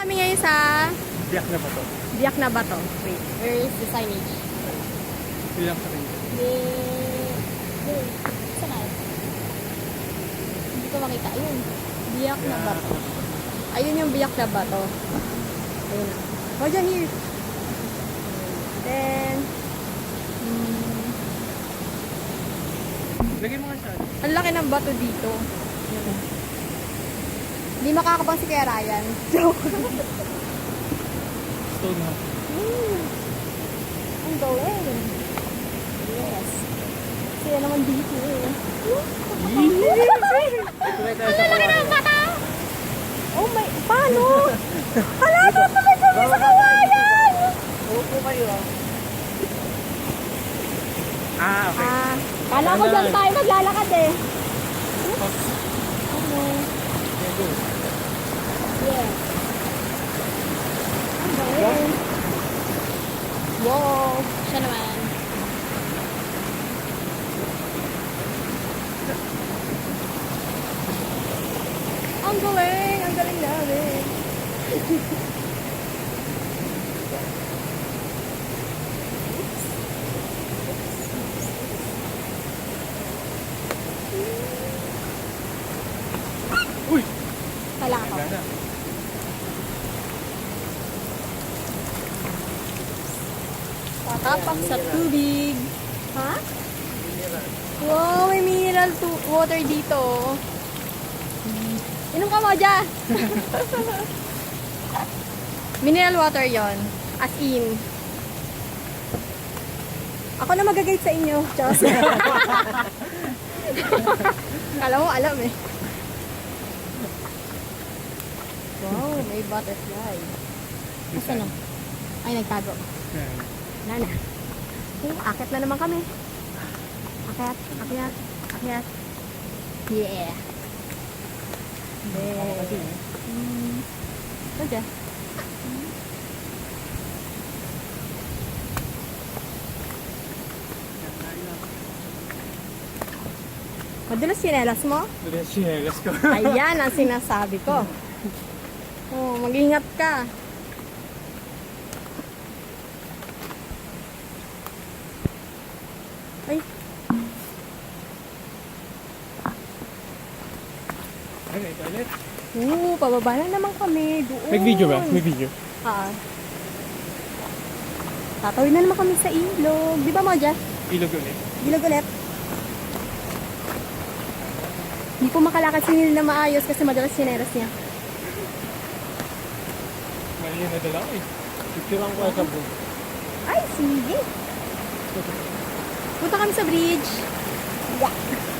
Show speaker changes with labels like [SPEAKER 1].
[SPEAKER 1] Kami ngayon sa
[SPEAKER 2] Biyak na ba to?
[SPEAKER 1] Biak na Bato. Wait, where is the signage?
[SPEAKER 2] Biyak na rin.
[SPEAKER 1] Saan na? Hindi ko makita. Ayun. Biak na Bato. Ayun yung Biak na Bato. Ayun na. Oh, dyan here. Then,
[SPEAKER 2] Lagay mo nga siya.
[SPEAKER 1] ang laki ng bato dito. Hindi makakabang si Kuya Ryan. Joke.
[SPEAKER 2] Stone na.
[SPEAKER 1] Ang gawin. Yes. Sila naman dito eh.
[SPEAKER 2] Tuloy tayo sa kawayan.
[SPEAKER 1] Bata! Oh my, paano? Hala, papagay kami sa kawayan!
[SPEAKER 2] Upo kayo ah. Ah, okay.
[SPEAKER 1] Kala ko dyan tayo maglalakad eh.
[SPEAKER 2] Oops.
[SPEAKER 1] Okay.
[SPEAKER 2] Okay, go.
[SPEAKER 1] Yes. Ang gawin. Wow. Siya naman. Ang galing. Ang galing namin.
[SPEAKER 2] Uy!
[SPEAKER 1] Kala ko.
[SPEAKER 2] Gana.
[SPEAKER 1] Tapak sa tubig. Ha? Wow, may mineral water dito. Inom ka mo dyan. Mineral water yon, as in. Ako na magagayad sa inyo. Diyos. Kala mo alam eh. Wow, may butterfly. Asa na? Ay, nagtago.
[SPEAKER 2] Yan.
[SPEAKER 1] Wala na. Okay, akit na naman kami. Akyat, akyat, akyat. Yeah. Yeah. Ano dyan? Madulas sinelas mo?
[SPEAKER 2] Tuloy ang sinelas ko.
[SPEAKER 1] Ayan ang sinasabi ko. Oh, mag-ingat ka. Ay,
[SPEAKER 2] Okay, toilet.
[SPEAKER 1] pababa na naman kami. Doon.
[SPEAKER 2] May video ba? May video.
[SPEAKER 1] Tatawid na naman kami sa ilog. Di ba mo dyan?
[SPEAKER 2] Ilog ulit.
[SPEAKER 1] Ilog ulit. Hindi po makalakad si Neil na maayos kasi madalas sinelas niya.
[SPEAKER 2] Mali na dala ko eh. Picturean ko sa book.
[SPEAKER 1] Ay, sige. Punta kami sa bridge. Yeah.